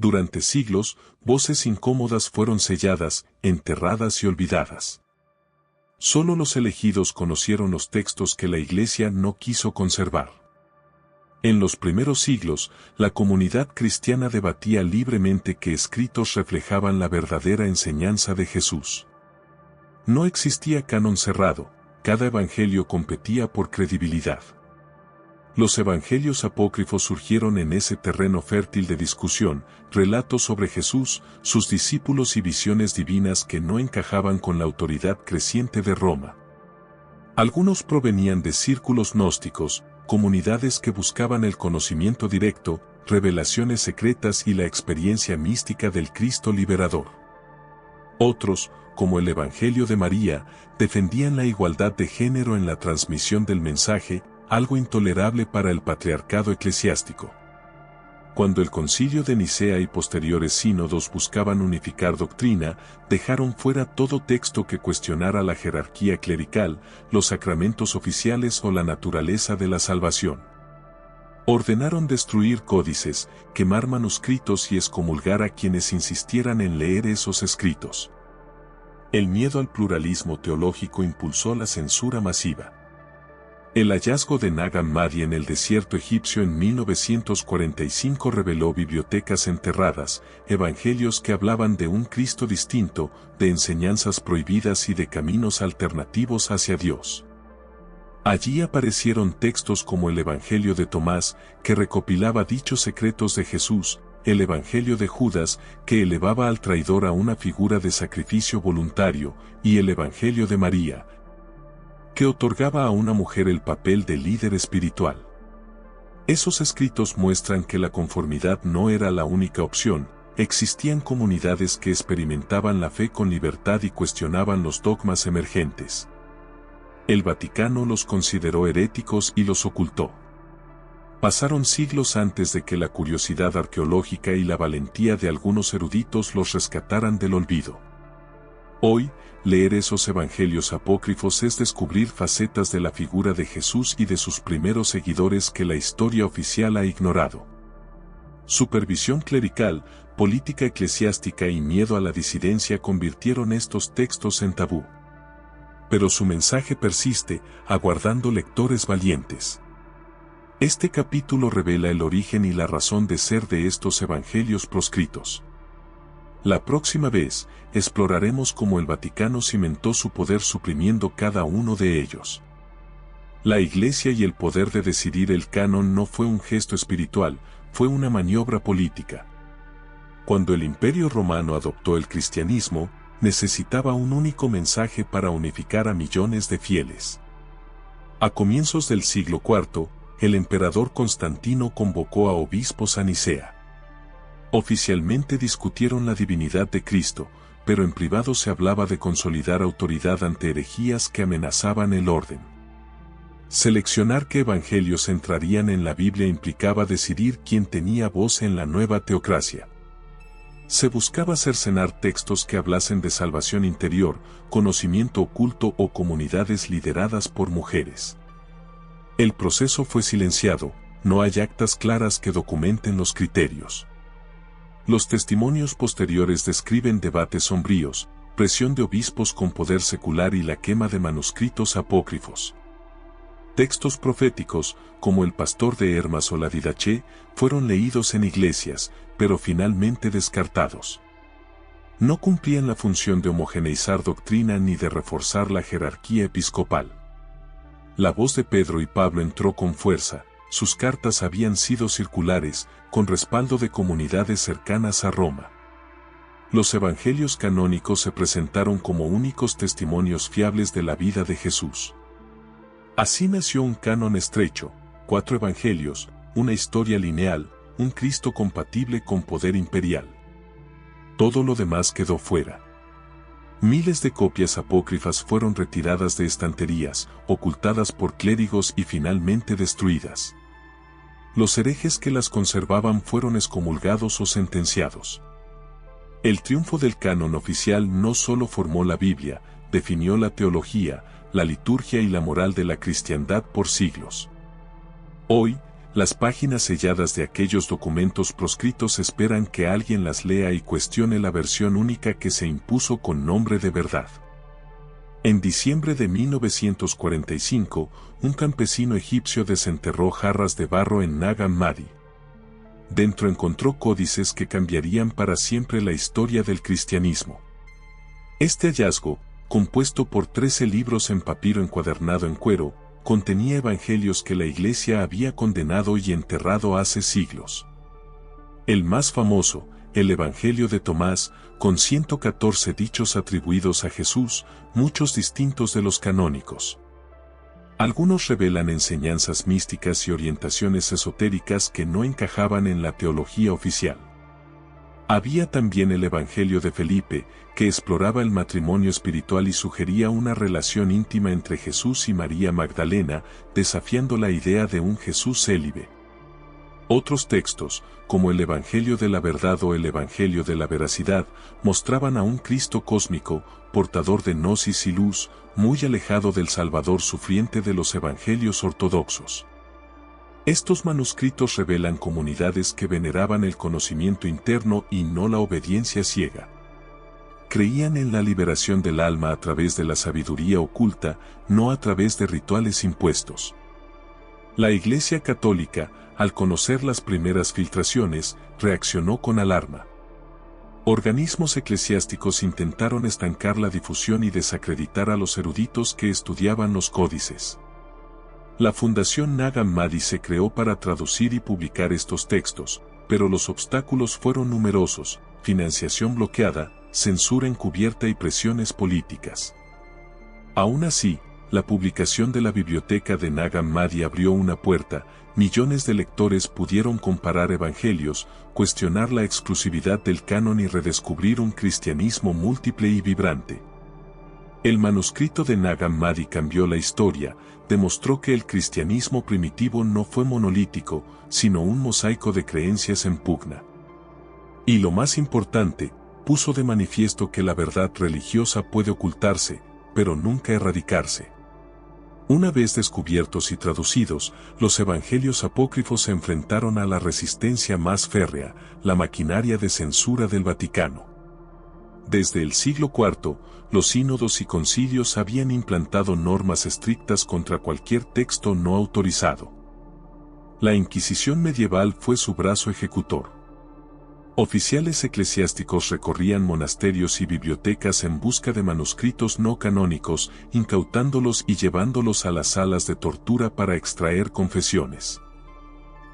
Durante siglos, voces incómodas fueron selladas, enterradas y olvidadas. Solo los elegidos conocieron los textos que la Iglesia no quiso conservar. En los primeros siglos, la comunidad cristiana debatía libremente qué escritos reflejaban la verdadera enseñanza de Jesús. No existía canon cerrado, cada evangelio competía por credibilidad. Los evangelios apócrifos surgieron en ese terreno fértil de discusión, relatos sobre Jesús, sus discípulos y visiones divinas que no encajaban con la autoridad creciente de Roma. Algunos provenían de círculos gnósticos, comunidades que buscaban el conocimiento directo, revelaciones secretas y la experiencia mística del Cristo liberador. Otros, como el Evangelio de María, defendían la igualdad de género en la transmisión del mensaje, algo intolerable para el patriarcado eclesiástico. Cuando el Concilio de Nicea y posteriores sínodos buscaban unificar doctrina, dejaron fuera todo texto que cuestionara la jerarquía clerical, los sacramentos oficiales o la naturaleza de la salvación. Ordenaron destruir códices, quemar manuscritos y excomulgar a quienes insistieran en leer esos escritos. El miedo al pluralismo teológico impulsó la censura masiva. El hallazgo de Nag Hammadi en el desierto egipcio en 1945 reveló bibliotecas enterradas, evangelios que hablaban de un Cristo distinto, de enseñanzas prohibidas y de caminos alternativos hacia Dios. Allí aparecieron textos como el Evangelio de Tomás, que recopilaba dichos secretos de Jesús, el Evangelio de Judas, que elevaba al traidor a una figura de sacrificio voluntario, y el Evangelio de María, que otorgaba a una mujer el papel de líder espiritual. Esos escritos muestran que la conformidad no era la única opción, existían comunidades que experimentaban la fe con libertad y cuestionaban los dogmas emergentes. El Vaticano los consideró heréticos y los ocultó. Pasaron siglos antes de que la curiosidad arqueológica y la valentía de algunos eruditos los rescataran del olvido. Hoy, leer esos evangelios apócrifos es descubrir facetas de la figura de Jesús y de sus primeros seguidores que la historia oficial ha ignorado. Supervisión clerical, política eclesiástica y miedo a la disidencia convirtieron estos textos en tabú. Pero su mensaje persiste, aguardando lectores valientes. Este capítulo revela el origen y la razón de ser de estos evangelios proscritos. La próxima vez, exploraremos cómo el Vaticano cimentó su poder suprimiendo cada uno de ellos. La Iglesia y el poder de decidir el canon no fue un gesto espiritual, fue una maniobra política. Cuando el Imperio Romano adoptó el cristianismo, necesitaba un único mensaje para unificar a millones de fieles. A comienzos del siglo IV, el emperador Constantino convocó a obispos a Nicea. Oficialmente discutieron la divinidad de Cristo, pero en privado se hablaba de consolidar autoridad ante herejías que amenazaban el orden. Seleccionar qué evangelios entrarían en la Biblia implicaba decidir quién tenía voz en la nueva teocracia. Se buscaba cercenar textos que hablasen de salvación interior, conocimiento oculto o comunidades lideradas por mujeres. El proceso fue silenciado, no hay actas claras que documenten los criterios. Los testimonios posteriores describen debates sombríos, presión de obispos con poder secular y la quema de manuscritos apócrifos. Textos proféticos, como el Pastor de Hermas o la Didache, fueron leídos en iglesias, pero finalmente descartados. No cumplían la función de homogeneizar doctrina ni de reforzar la jerarquía episcopal. La voz de Pedro y Pablo entró con fuerza. Sus cartas habían sido circulares, con respaldo de comunidades cercanas a Roma. Los evangelios canónicos se presentaron como únicos testimonios fiables de la vida de Jesús. Así nació un canon estrecho, 4 evangelios, una historia lineal, un Cristo compatible con poder imperial. Todo lo demás quedó fuera. Miles de copias apócrifas fueron retiradas de estanterías, ocultadas por clérigos y finalmente destruidas. Los herejes que las conservaban fueron excomulgados o sentenciados. El triunfo del canon oficial no solo formó la Biblia, definió la teología, la liturgia y la moral de la cristiandad por siglos. Hoy, Las páginas selladas de aquellos documentos proscritos esperan que alguien las lea y cuestione la versión única que se impuso con nombre de verdad. En diciembre de 1945, un campesino egipcio desenterró jarras de barro en Nag Hammadi. Dentro encontró códices que cambiarían para siempre la historia del cristianismo. Este hallazgo, compuesto por 13 libros en papiro encuadernado en cuero, contenía evangelios que la Iglesia había condenado y enterrado hace siglos. El más famoso, el Evangelio de Tomás, con 114 dichos atribuidos a Jesús, muchos distintos de los canónicos. Algunos revelan enseñanzas místicas y orientaciones esotéricas que no encajaban en la teología oficial. Había también el Evangelio de Felipe, que exploraba el matrimonio espiritual y sugería una relación íntima entre Jesús y María Magdalena, desafiando la idea de un Jesús célibe. Otros textos, como el Evangelio de la Verdad o el Evangelio de la Veracidad, mostraban a un Cristo cósmico, portador de gnosis y luz, muy alejado del Salvador sufriente de los evangelios ortodoxos. Estos manuscritos revelan comunidades que veneraban el conocimiento interno y no la obediencia ciega. Creían en la liberación del alma a través de la sabiduría oculta, no a través de rituales impuestos. La Iglesia Católica, al conocer las primeras filtraciones, reaccionó con alarma. Organismos eclesiásticos intentaron estancar la difusión y desacreditar a los eruditos que estudiaban los códices. La Fundación Nag Hammadi se creó para traducir y publicar estos textos, pero los obstáculos fueron numerosos: financiación bloqueada, censura encubierta y presiones políticas. Aún así, la publicación de la biblioteca de Nag Hammadi abrió una puerta. Millones de lectores pudieron comparar evangelios, cuestionar la exclusividad del canon y redescubrir un cristianismo múltiple y vibrante. El manuscrito de Nag Hammadi cambió la historia, demostró que el cristianismo primitivo no fue monolítico, sino un mosaico de creencias en pugna. Y lo más importante, puso de manifiesto que la verdad religiosa puede ocultarse, pero nunca erradicarse. Una vez descubiertos y traducidos, los evangelios apócrifos se enfrentaron a la resistencia más férrea, la maquinaria de censura del Vaticano. Desde el siglo IV, los sínodos y concilios habían implantado normas estrictas contra cualquier texto no autorizado. La Inquisición medieval fue su brazo ejecutor. Oficiales eclesiásticos recorrían monasterios y bibliotecas en busca de manuscritos no canónicos, incautándolos y llevándolos a las salas de tortura para extraer confesiones.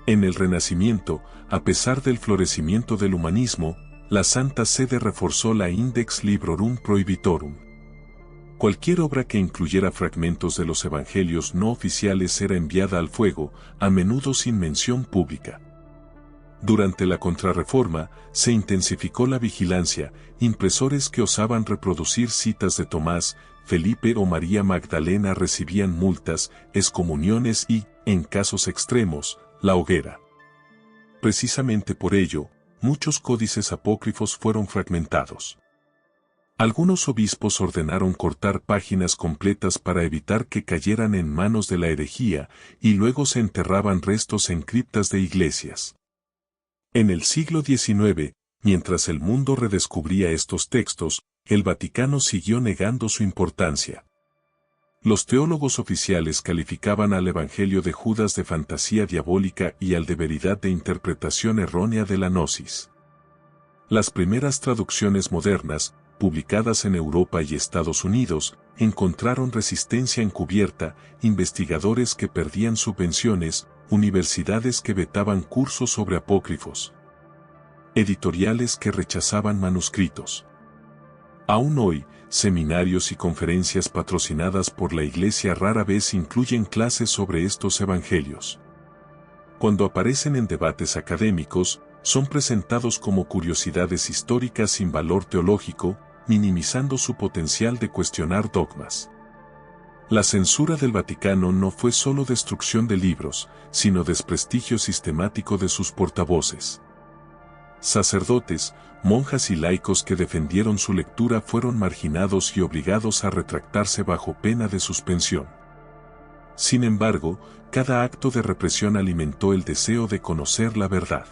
En el Renacimiento, a pesar del florecimiento del humanismo, la Santa Sede reforzó la Index Librorum Prohibitorum. Cualquier obra que incluyera fragmentos de los evangelios no oficiales era enviada al fuego, a menudo sin mención pública. Durante la Contrarreforma, se intensificó la vigilancia. Impresores que osaban reproducir citas de Tomás, Felipe o María Magdalena recibían multas, excomuniones y, en casos extremos, la hoguera. Precisamente por ello, muchos códices apócrifos fueron fragmentados. Algunos obispos ordenaron cortar páginas completas para evitar que cayeran en manos de la herejía, y luego se enterraban restos en criptas de iglesias. En el siglo XIX, mientras el mundo redescubría estos textos, el Vaticano siguió negando su importancia. Los teólogos oficiales calificaban al Evangelio de Judas de fantasía diabólica y al de veridad de interpretación errónea de la gnosis. Las primeras traducciones modernas, publicadas en Europa y Estados Unidos, encontraron resistencia encubierta, investigadores que perdían subvenciones, universidades que vetaban cursos sobre apócrifos, editoriales que rechazaban manuscritos. Aún hoy, seminarios y conferencias patrocinadas por la Iglesia rara vez incluyen clases sobre estos evangelios. Cuando aparecen en debates académicos, son presentados como curiosidades históricas sin valor teológico, minimizando su potencial de cuestionar dogmas. La censura del Vaticano no fue solo destrucción de libros, sino desprestigio sistemático de sus portavoces. Sacerdotes, monjas y laicos que defendieron su lectura fueron marginados y obligados a retractarse bajo pena de suspensión. Sin embargo, cada acto de represión alimentó el deseo de conocer la verdad.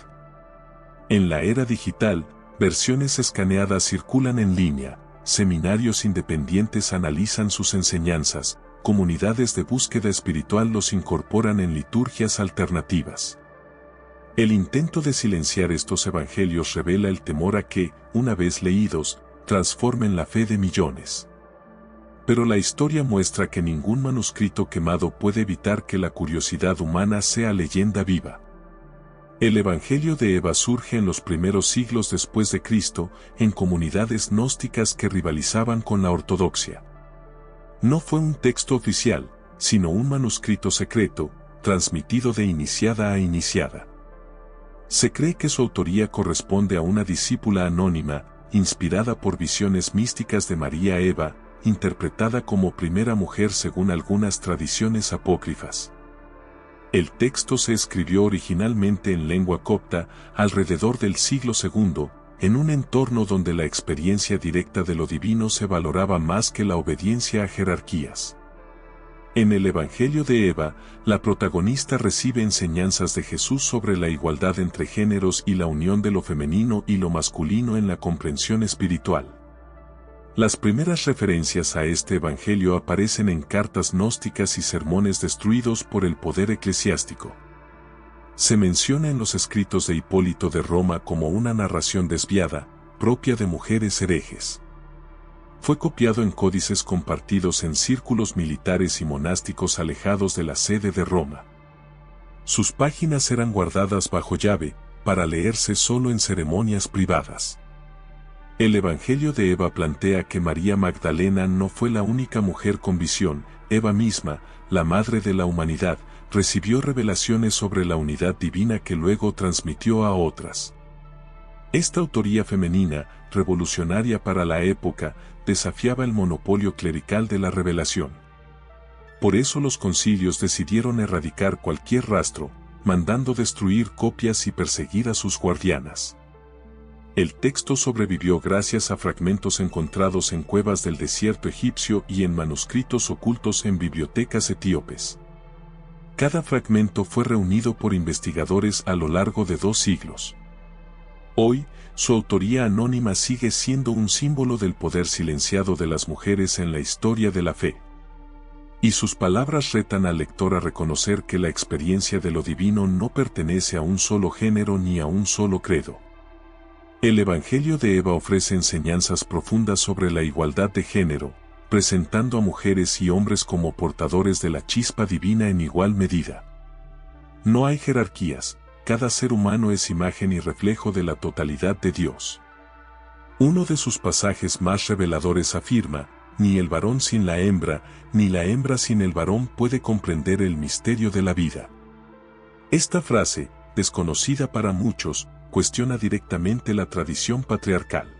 En la era digital, versiones escaneadas circulan en línea, seminarios independientes analizan sus enseñanzas, comunidades de búsqueda espiritual los incorporan en liturgias alternativas. El intento de silenciar estos evangelios revela el temor a que, una vez leídos, transformen la fe de millones. Pero la historia muestra que ningún manuscrito quemado puede evitar que la curiosidad humana sea leyenda viva. El Evangelio de Eva surge en los primeros siglos después de Cristo, en comunidades gnósticas que rivalizaban con la ortodoxia. No fue un texto oficial, sino un manuscrito secreto, transmitido de iniciada a iniciada. Se cree que su autoría corresponde a una discípula anónima, inspirada por visiones místicas de María Eva, interpretada como primera mujer según algunas tradiciones apócrifas. El texto se escribió originalmente en lengua copta, alrededor del siglo II, en un entorno donde la experiencia directa de lo divino se valoraba más que la obediencia a jerarquías. En el Evangelio de Eva, la protagonista recibe enseñanzas de Jesús sobre la igualdad entre géneros y la unión de lo femenino y lo masculino en la comprensión espiritual. Las primeras referencias a este evangelio aparecen en cartas gnósticas y sermones destruidos por el poder eclesiástico. Se menciona en los escritos de Hipólito de Roma como una narración desviada, propia de mujeres herejes. Fue copiado en códices compartidos en círculos militares y monásticos alejados de la sede de Roma. Sus páginas eran guardadas bajo llave, para leerse solo en ceremonias privadas. El Evangelio de Eva plantea que María Magdalena no fue la única mujer con visión. Eva misma, la madre de la humanidad, recibió revelaciones sobre la unidad divina que luego transmitió a otras. Esta autoría femenina, revolucionaria para la época, desafiaba el monopolio clerical de la revelación. Por eso los concilios decidieron erradicar cualquier rastro, mandando destruir copias y perseguir a sus guardianas. El texto sobrevivió gracias a fragmentos encontrados en cuevas del desierto egipcio y en manuscritos ocultos en bibliotecas etíopes. Cada fragmento fue reunido por investigadores a lo largo de 2 siglos. Hoy, su autoría anónima sigue siendo un símbolo del poder silenciado de las mujeres en la historia de la fe. Y sus palabras retan al lector a reconocer que la experiencia de lo divino no pertenece a un solo género ni a un solo credo. El Evangelio de Eva ofrece enseñanzas profundas sobre la igualdad de género, presentando a mujeres y hombres como portadores de la chispa divina en igual medida. No hay jerarquías, cada ser humano es imagen y reflejo de la totalidad de Dios. Uno de sus pasajes más reveladores afirma: ni el varón sin la hembra, ni la hembra sin el varón puede comprender el misterio de la vida. Esta frase, desconocida para muchos, cuestiona directamente la tradición patriarcal.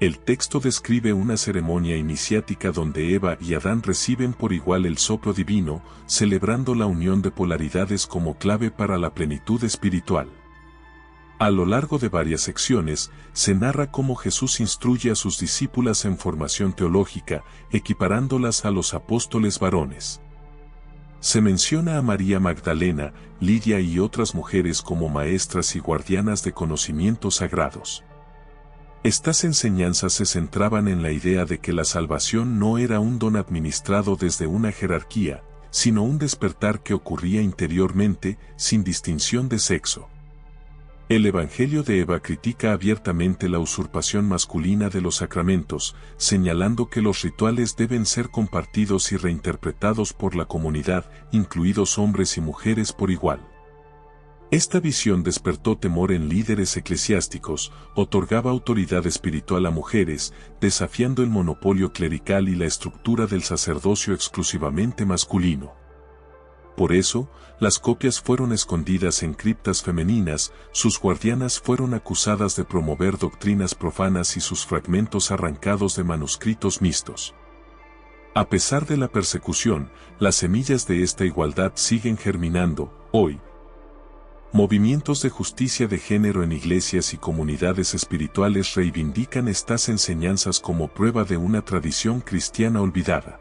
El texto describe una ceremonia iniciática donde Eva y Adán reciben por igual el soplo divino, celebrando la unión de polaridades como clave para la plenitud espiritual. A lo largo de varias secciones, se narra cómo Jesús instruye a sus discípulas en formación teológica, equiparándolas a los apóstoles varones. Se menciona a María Magdalena, Lidia y otras mujeres como maestras y guardianas de conocimientos sagrados. Estas enseñanzas se centraban en la idea de que la salvación no era un don administrado desde una jerarquía, sino un despertar que ocurría interiormente, sin distinción de sexo. El Evangelio de Eva critica abiertamente la usurpación masculina de los sacramentos, señalando que los rituales deben ser compartidos y reinterpretados por la comunidad, incluidos hombres y mujeres por igual. Esta visión despertó temor en líderes eclesiásticos, otorgaba autoridad espiritual a mujeres, desafiando el monopolio clerical y la estructura del sacerdocio exclusivamente masculino. Por eso, las copias fueron escondidas en criptas femeninas, sus guardianas fueron acusadas de promover doctrinas profanas y sus fragmentos arrancados de manuscritos mixtos. A pesar de la persecución, las semillas de esta igualdad siguen germinando, hoy. Movimientos de justicia de género en iglesias y comunidades espirituales reivindican estas enseñanzas como prueba de una tradición cristiana olvidada.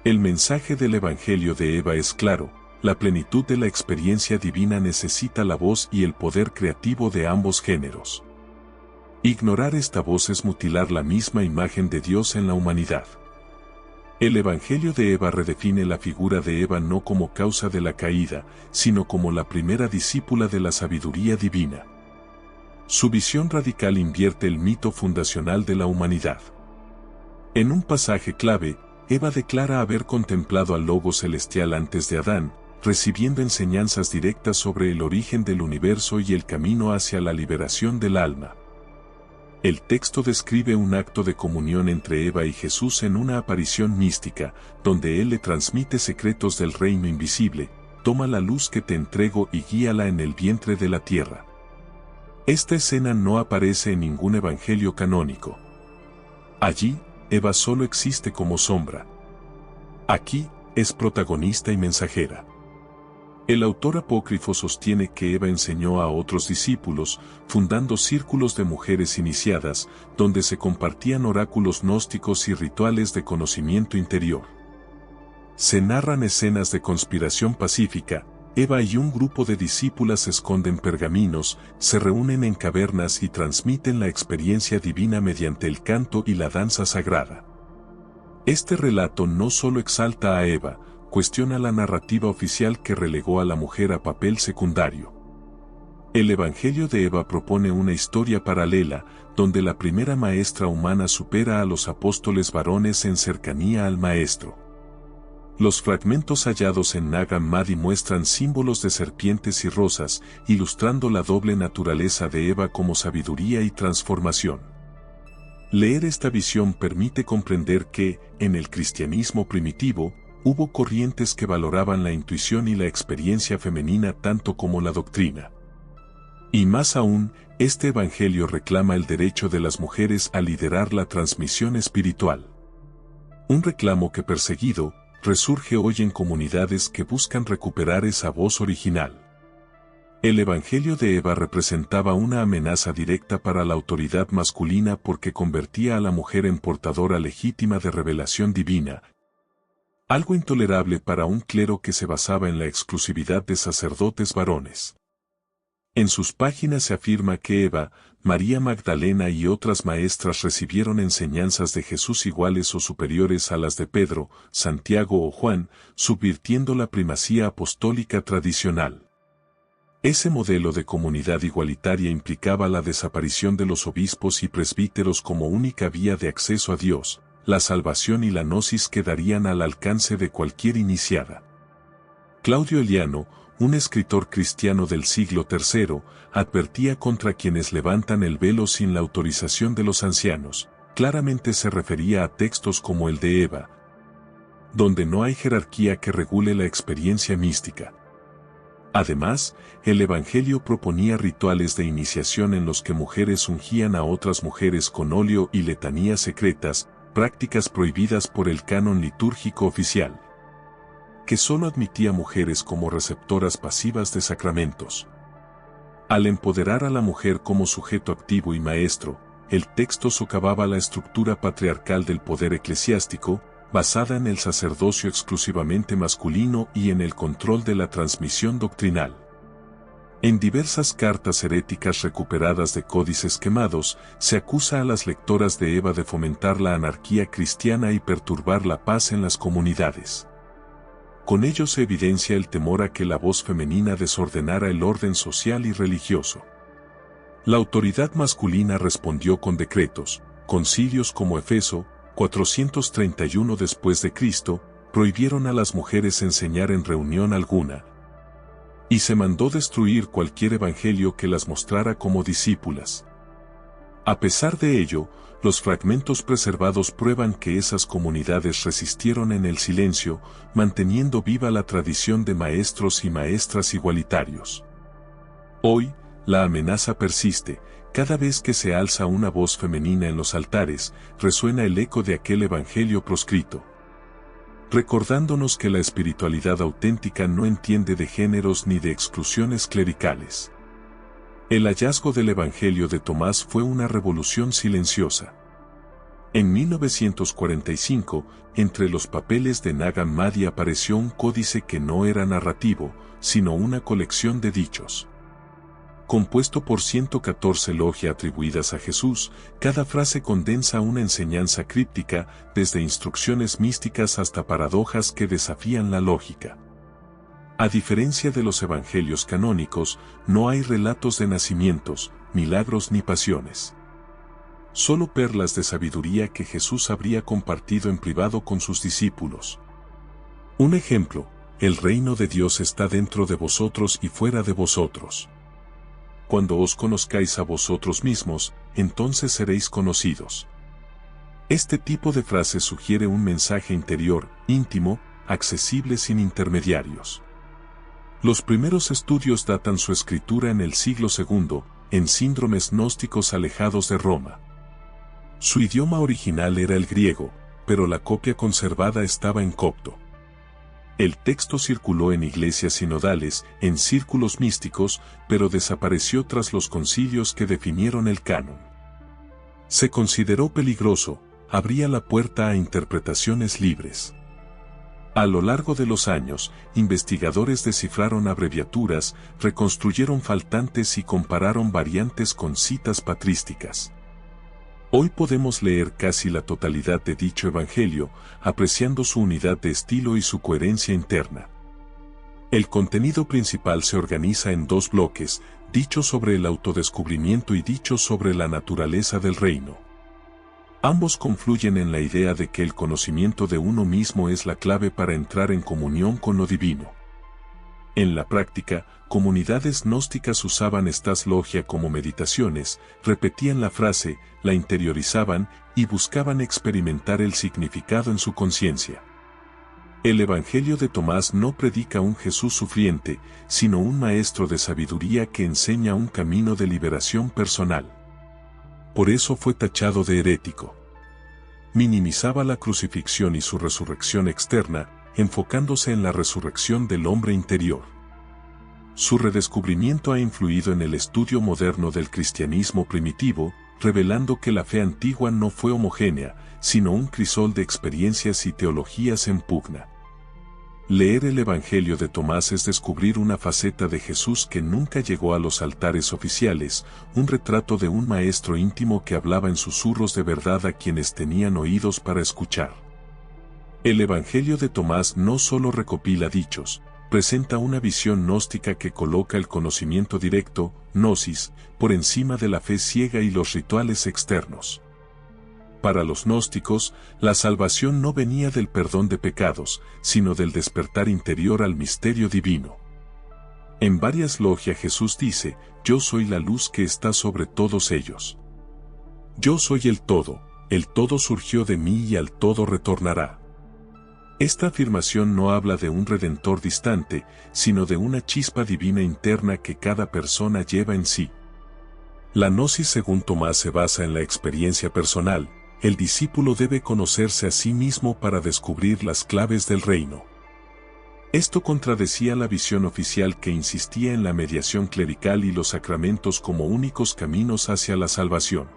El mensaje del Evangelio de Eva es claro: la plenitud de la experiencia divina necesita la voz y el poder creativo de ambos géneros. Ignorar esta voz es mutilar la misma imagen de Dios en la humanidad. El Evangelio de Eva redefine la figura de Eva no como causa de la caída, sino como la primera discípula de la sabiduría divina. Su visión radical invierte el mito fundacional de la humanidad. En un pasaje clave, Eva declara haber contemplado al Logo celestial antes de Adán, recibiendo enseñanzas directas sobre el origen del universo y el camino hacia la liberación del alma. El texto describe un acto de comunión entre Eva y Jesús en una aparición mística, donde él le transmite secretos del reino invisible: toma la luz que te entrego y guíala en el vientre de la tierra. Esta escena no aparece en ningún evangelio canónico. Allí, Eva solo existe como sombra. Aquí, es protagonista y mensajera. El autor apócrifo sostiene que Eva enseñó a otros discípulos, fundando círculos de mujeres iniciadas, donde se compartían oráculos gnósticos y rituales de conocimiento interior. Se narran escenas de conspiración pacífica: Eva y un grupo de discípulas esconden pergaminos, se reúnen en cavernas y transmiten la experiencia divina mediante el canto y la danza sagrada. Este relato no solo exalta a Eva, cuestiona la narrativa oficial que relegó a la mujer a papel secundario. El Evangelio de Eva propone una historia paralela, donde la primera maestra humana supera a los apóstoles varones en cercanía al Maestro. Los fragmentos hallados en Nag Hammadi muestran símbolos de serpientes y rosas, ilustrando la doble naturaleza de Eva como sabiduría y transformación. Leer esta visión permite comprender que, en el cristianismo primitivo, hubo corrientes que valoraban la intuición y la experiencia femenina tanto como la doctrina. Y más aún, este evangelio reclama el derecho de las mujeres a liderar la transmisión espiritual. Un reclamo que, perseguido, resurge hoy en comunidades que buscan recuperar esa voz original. El Evangelio de Eva representaba una amenaza directa para la autoridad masculina porque convertía a la mujer en portadora legítima de revelación divina, algo intolerable para un clero que se basaba en la exclusividad de sacerdotes varones. En sus páginas se afirma que Eva, María Magdalena y otras maestras recibieron enseñanzas de Jesús iguales o superiores a las de Pedro, Santiago o Juan, subvirtiendo la primacía apostólica tradicional. Ese modelo de comunidad igualitaria implicaba la desaparición de los obispos y presbíteros como única vía de acceso a Dios. La salvación y la gnosis quedarían al alcance de cualquier iniciada. Claudio Eliano, un escritor cristiano del siglo III, advertía contra quienes levantan el velo sin la autorización de los ancianos. Claramente se refería a textos como el de Eva, donde no hay jerarquía que regule la experiencia mística. Además, el Evangelio proponía rituales de iniciación en los que mujeres ungían a otras mujeres con óleo y letanías secretas, prácticas prohibidas por el canon litúrgico oficial, que solo admitía mujeres como receptoras pasivas de sacramentos. Al empoderar a la mujer como sujeto activo y maestro, el texto socavaba la estructura patriarcal del poder eclesiástico, basada en el sacerdocio exclusivamente masculino y en el control de la transmisión doctrinal. En diversas cartas heréticas recuperadas de códices quemados, se acusa a las lectoras de Eva de fomentar la anarquía cristiana y perturbar la paz en las comunidades. Con ello se evidencia el temor a que la voz femenina desordenara el orden social y religioso. La autoridad masculina respondió con decretos. Concilios como Efeso, 431 después de Cristo, prohibieron a las mujeres enseñar en reunión alguna, y se mandó destruir cualquier evangelio que las mostrara como discípulas. A pesar de ello, los fragmentos preservados prueban que esas comunidades resistieron en el silencio, manteniendo viva la tradición de maestros y maestras igualitarios. Hoy, la amenaza persiste. Cada vez que se alza una voz femenina en los altares, resuena el eco de aquel evangelio proscrito, recordándonos que la espiritualidad auténtica no entiende de géneros ni de exclusiones clericales. El hallazgo del Evangelio de Tomás fue una revolución silenciosa. En 1945, entre los papeles de Nag Hammadi apareció un códice que no era narrativo, sino una colección de dichos. Compuesto por 114 logia atribuidas a Jesús, cada frase condensa una enseñanza críptica, desde instrucciones místicas hasta paradojas que desafían la lógica. A diferencia de los evangelios canónicos, no hay relatos de nacimientos, milagros ni pasiones. Solo perlas de sabiduría que Jesús habría compartido en privado con sus discípulos. Un ejemplo: el reino de Dios está dentro de vosotros y fuera de vosotros. Cuando os conozcáis a vosotros mismos, entonces seréis conocidos. Este tipo de frase sugiere un mensaje interior, íntimo, accesible sin intermediarios. Los primeros estudios datan su escritura en el siglo II, en síndromes gnósticos alejados de Roma. Su idioma original era el griego, pero la copia conservada estaba en copto. El texto circuló en iglesias sinodales, en círculos místicos, pero desapareció tras los concilios que definieron el canon. Se consideró peligroso, abría la puerta a interpretaciones libres. A lo largo de los años, investigadores descifraron abreviaturas, reconstruyeron faltantes y compararon variantes con citas patrísticas. Hoy podemos leer casi la totalidad de dicho evangelio, apreciando su unidad de estilo y su coherencia interna. El contenido principal se organiza en dos bloques: dichos sobre el autodescubrimiento y dichos sobre la naturaleza del reino. Ambos confluyen en la idea de que el conocimiento de uno mismo es la clave para entrar en comunión con lo divino. En la práctica, comunidades gnósticas usaban estas logia como meditaciones, repetían la frase, la interiorizaban y buscaban experimentar el significado en su conciencia. El Evangelio de Tomás no predica un Jesús sufriente, sino un maestro de sabiduría que enseña un camino de liberación personal. Por eso fue tachado de herético. Minimizaba la crucifixión y su resurrección externa, enfocándose en la resurrección del hombre interior. Su redescubrimiento ha influido en el estudio moderno del cristianismo primitivo, revelando que la fe antigua no fue homogénea, sino un crisol de experiencias y teologías en pugna. Leer el Evangelio de Tomás es descubrir una faceta de Jesús que nunca llegó a los altares oficiales, un retrato de un maestro íntimo que hablaba en susurros de verdad a quienes tenían oídos para escuchar. El Evangelio de Tomás no solo recopila dichos, presenta una visión gnóstica que coloca el conocimiento directo, gnosis, por encima de la fe ciega y los rituales externos. Para los gnósticos, la salvación no venía del perdón de pecados, sino del despertar interior al misterio divino. En varias logias Jesús dice: yo soy la luz que está sobre todos ellos. Yo soy el todo surgió de mí y al todo retornará. Esta afirmación no habla de un redentor distante, sino de una chispa divina interna que cada persona lleva en sí. La gnosis según Tomás se basa en la experiencia personal. El discípulo debe conocerse a sí mismo para descubrir las claves del reino. Esto contradecía la visión oficial que insistía en la mediación clerical y los sacramentos como únicos caminos hacia la salvación.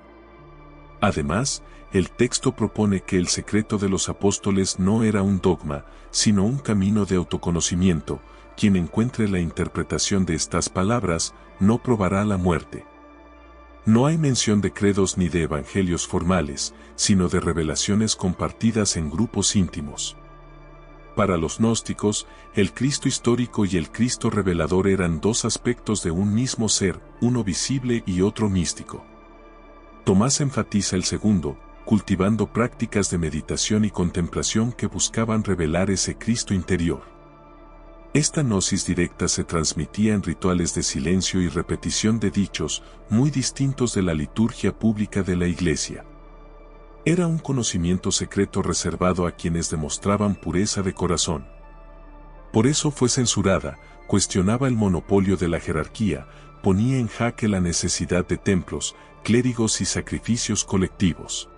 Además, el texto propone que el secreto de los apóstoles no era un dogma, sino un camino de autoconocimiento. Quien encuentre la interpretación de estas palabras, no probará la muerte. No hay mención de credos ni de evangelios formales, sino de revelaciones compartidas en grupos íntimos. Para los gnósticos, el Cristo histórico y el Cristo revelador eran dos aspectos de un mismo ser, uno visible y otro místico. Tomás enfatiza el segundo, cultivando prácticas de meditación y contemplación que buscaban revelar ese Cristo interior. Esta gnosis directa se transmitía en rituales de silencio y repetición de dichos, muy distintos de la liturgia pública de la Iglesia. Era un conocimiento secreto reservado a quienes demostraban pureza de corazón. Por eso fue censurada, cuestionaba el monopolio de la jerarquía, ponía en jaque la necesidad de templos, clérigos y sacrificios colectivos.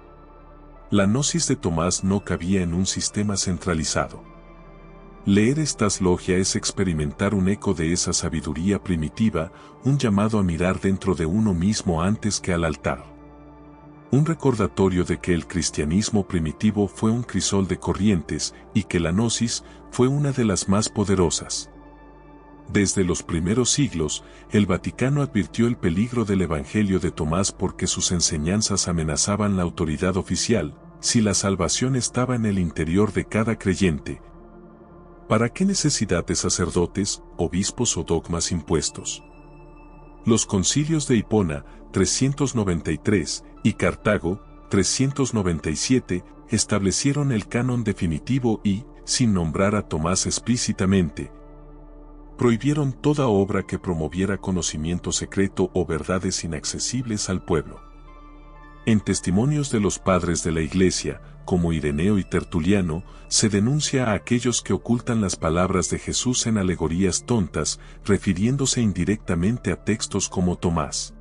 La gnosis de Tomás no cabía en un sistema centralizado. Leer estas logias es experimentar un eco de esa sabiduría primitiva, un llamado a mirar dentro de uno mismo antes que al altar. Un recordatorio de que el cristianismo primitivo fue un crisol de corrientes y que la gnosis fue una de las más poderosas. Desde los primeros siglos, el Vaticano advirtió el peligro del Evangelio de Tomás porque sus enseñanzas amenazaban la autoridad oficial, si la salvación estaba en el interior de cada creyente. ¿Para qué necesidad de sacerdotes, obispos o dogmas impuestos? Los concilios de Hipona, 393, y Cartago, 397, establecieron el canon definitivo y, sin nombrar a Tomás explícitamente, prohibieron toda obra que promoviera conocimiento secreto o verdades inaccesibles al pueblo. En testimonios de los padres de la Iglesia, como Ireneo y Tertuliano, se denuncia a aquellos que ocultan las palabras de Jesús en alegorías tontas, refiriéndose indirectamente a textos como Tomás.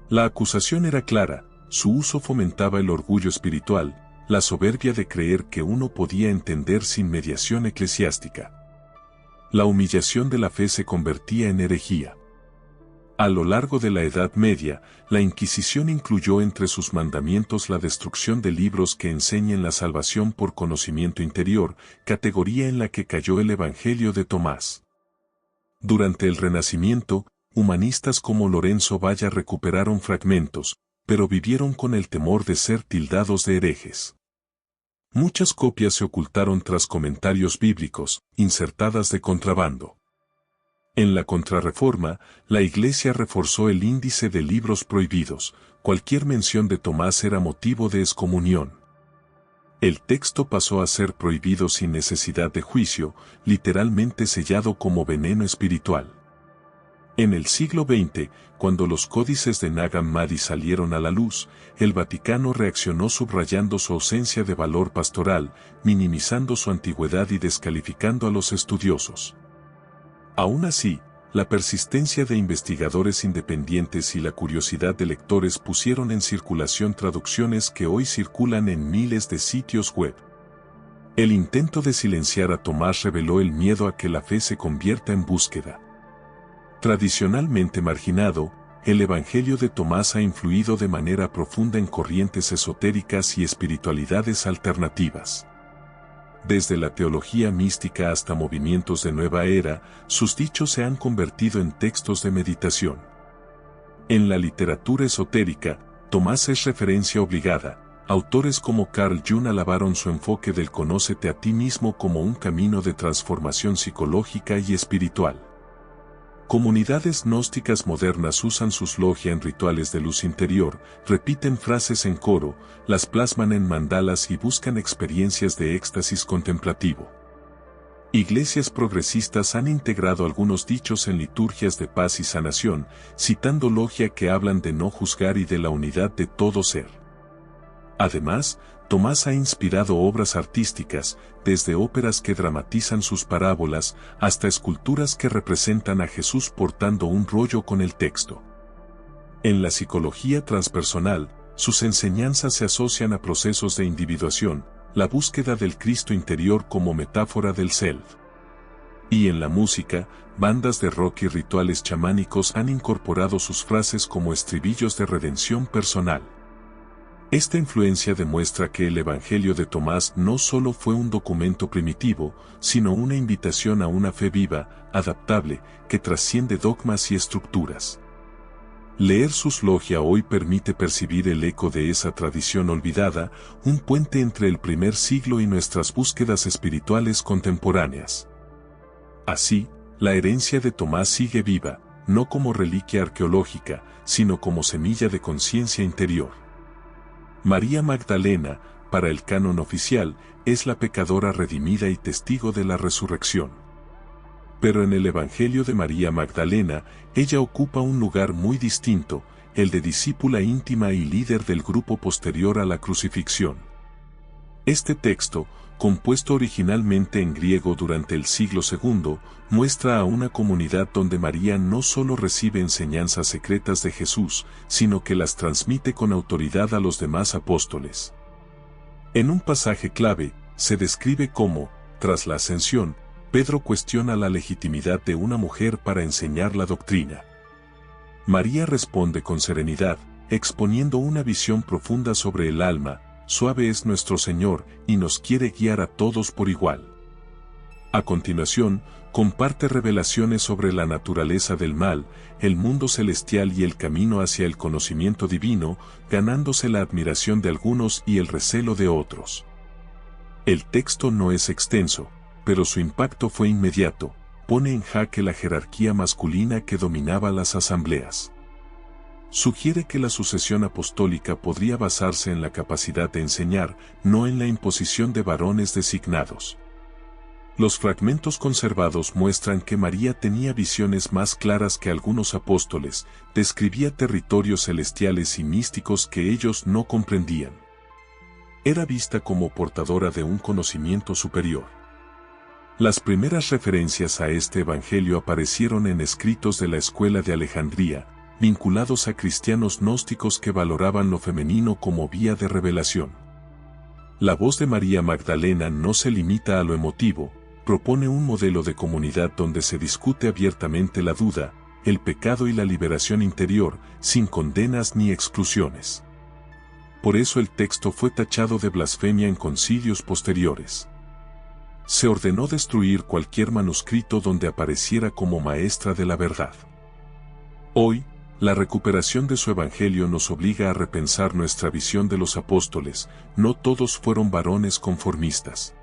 La acusación era clara, su uso fomentaba el orgullo espiritual, la soberbia de creer que uno podía entender sin mediación eclesiástica. La humillación de la fe se convertía en herejía. A lo largo de la Edad Media, la Inquisición incluyó entre sus mandamientos la destrucción de libros que enseñen la salvación por conocimiento interior, categoría en la que cayó el Evangelio de Tomás. Durante el Renacimiento, humanistas como Lorenzo Valla recuperaron fragmentos, pero vivieron con el temor de ser tildados de herejes. Muchas copias se ocultaron tras comentarios bíblicos, insertadas de contrabando. En la Contrarreforma, la Iglesia reforzó el índice de libros prohibidos, cualquier mención de Tomás era motivo de excomunión. El texto pasó a ser prohibido sin necesidad de juicio, literalmente sellado como veneno espiritual. En el siglo XX, cuando los códices de Nag Hammadi salieron a la luz, el Vaticano reaccionó subrayando su ausencia de valor pastoral, minimizando su antigüedad y descalificando a los estudiosos. Aún así, la persistencia de investigadores independientes y la curiosidad de lectores pusieron en circulación traducciones que hoy circulan en miles de sitios web. El intento de silenciar a Tomás reveló el miedo a que la fe se convierta en búsqueda. Tradicionalmente marginado, el Evangelio de Tomás ha influido de manera profunda en corrientes esotéricas y espiritualidades alternativas. Desde la teología mística hasta movimientos de nueva era, sus dichos se han convertido en textos de meditación. En la literatura esotérica, Tomás es referencia obligada. Autores como Carl Jung alabaron su enfoque del conócete a ti mismo como un camino de transformación psicológica y espiritual. Comunidades gnósticas modernas usan sus logia en rituales de luz interior, repiten frases en coro, las plasman en mandalas y buscan experiencias de éxtasis contemplativo. Iglesias progresistas han integrado algunos dichos en liturgias de paz y sanación, citando logia que hablan de no juzgar y de la unidad de todo ser. Además, Tomás ha inspirado obras artísticas, desde óperas que dramatizan sus parábolas, hasta esculturas que representan a Jesús portando un rollo con el texto. En la psicología transpersonal, sus enseñanzas se asocian a procesos de individuación, la búsqueda del Cristo interior como metáfora del self. Y en la música, bandas de rock y rituales chamánicos han incorporado sus frases como estribillos de redención personal. Esta influencia demuestra que el Evangelio de Tomás no solo fue un documento primitivo, sino una invitación a una fe viva, adaptable, que trasciende dogmas y estructuras. Leer sus logia hoy permite percibir el eco de esa tradición olvidada, un puente entre el primer siglo y nuestras búsquedas espirituales contemporáneas. Así, la herencia de Tomás sigue viva, no como reliquia arqueológica, sino como semilla de conciencia interior. María Magdalena, para el canon oficial, es la pecadora redimida y testigo de la resurrección. Pero en el Evangelio de María Magdalena, ella ocupa un lugar muy distinto, el de discípula íntima y líder del grupo posterior a la crucifixión. Este texto, compuesto originalmente en griego durante el siglo II, muestra a una comunidad donde María no solo recibe enseñanzas secretas de Jesús, sino que las transmite con autoridad a los demás apóstoles. En un pasaje clave, se describe cómo, tras la ascensión, Pedro cuestiona la legitimidad de una mujer para enseñar la doctrina. María responde con serenidad, exponiendo una visión profunda sobre el alma. Suave es nuestro Señor, y nos quiere guiar a todos por igual. A continuación, comparte revelaciones sobre la naturaleza del mal, el mundo celestial y el camino hacia el conocimiento divino, ganándose la admiración de algunos y el recelo de otros. El texto no es extenso, pero su impacto fue inmediato, pone en jaque la jerarquía masculina que dominaba las asambleas. Sugiere que la sucesión apostólica podría basarse en la capacidad de enseñar, no en la imposición de varones designados. Los fragmentos conservados muestran que María tenía visiones más claras que algunos apóstoles, describía territorios celestiales y místicos que ellos no comprendían. Era vista como portadora de un conocimiento superior. Las primeras referencias a este evangelio aparecieron en escritos de la escuela de Alejandría, vinculados a cristianos gnósticos que valoraban lo femenino como vía de revelación. La voz de María Magdalena no se limita a lo emotivo, propone un modelo de comunidad donde se discute abiertamente la duda, el pecado y la liberación interior, sin condenas ni exclusiones. Por eso el texto fue tachado de blasfemia en concilios posteriores. Se ordenó destruir cualquier manuscrito donde apareciera como maestra de la verdad. Hoy, la recuperación de su evangelio nos obliga a repensar nuestra visión de los apóstoles. No todos fueron varones conformistas.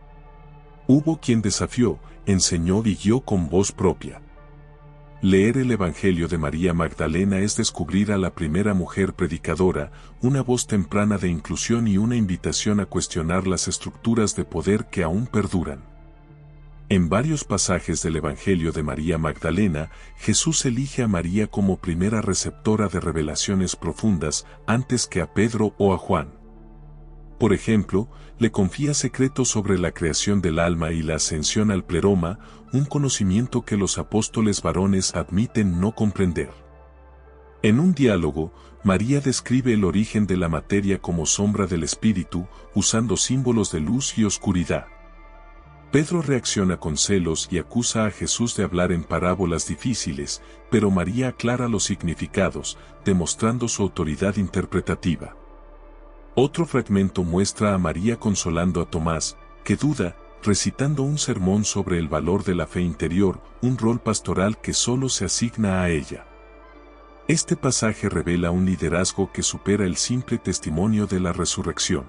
Hubo quien desafió, enseñó y guió con voz propia. Leer el Evangelio de María Magdalena es descubrir a la primera mujer predicadora, una voz temprana de inclusión y una invitación a cuestionar las estructuras de poder que aún perduran. En varios pasajes del Evangelio de María Magdalena, Jesús elige a María como primera receptora de revelaciones profundas antes que a Pedro o a Juan. Por ejemplo, le confía secretos sobre la creación del alma y la ascensión al pleroma, un conocimiento que los apóstoles varones admiten no comprender. En un diálogo, María describe el origen de la materia como sombra del espíritu, usando símbolos de luz y oscuridad. Pedro reacciona con celos y acusa a Jesús de hablar en parábolas difíciles, pero María aclara los significados, demostrando su autoridad interpretativa. Otro fragmento muestra a María consolando a Tomás, que duda, recitando un sermón sobre el valor de la fe interior, un rol pastoral que solo se asigna a ella. Este pasaje revela un liderazgo que supera el simple testimonio de la resurrección.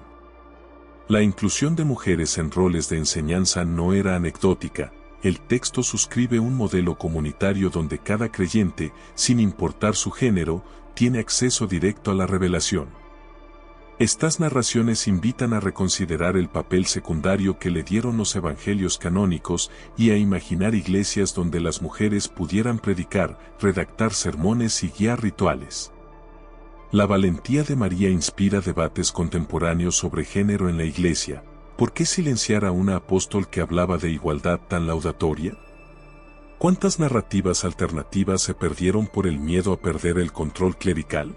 La inclusión de mujeres en roles de enseñanza no era anecdótica, el texto suscribe un modelo comunitario donde cada creyente, sin importar su género, tiene acceso directo a la revelación. Estas narraciones invitan a reconsiderar el papel secundario que le dieron los evangelios canónicos y a imaginar iglesias donde las mujeres pudieran predicar, redactar sermones y guiar rituales. La valentía de María inspira debates contemporáneos sobre género en la iglesia. ¿Por qué silenciar a una apóstol que hablaba de igualdad tan laudatoria? ¿Cuántas narrativas alternativas se perdieron por el miedo a perder el control clerical?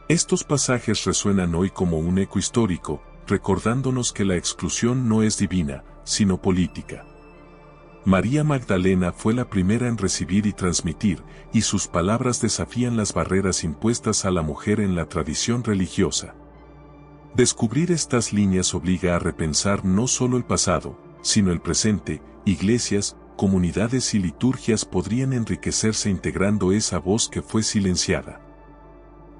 Estos pasajes resuenan hoy como un eco histórico, recordándonos que la exclusión no es divina, sino política. María Magdalena fue la primera en recibir y transmitir, y sus palabras desafían las barreras impuestas a la mujer en la tradición religiosa. Descubrir estas líneas obliga a repensar no solo el pasado, sino el presente. Iglesias, comunidades y liturgias podrían enriquecerse integrando esa voz que fue silenciada.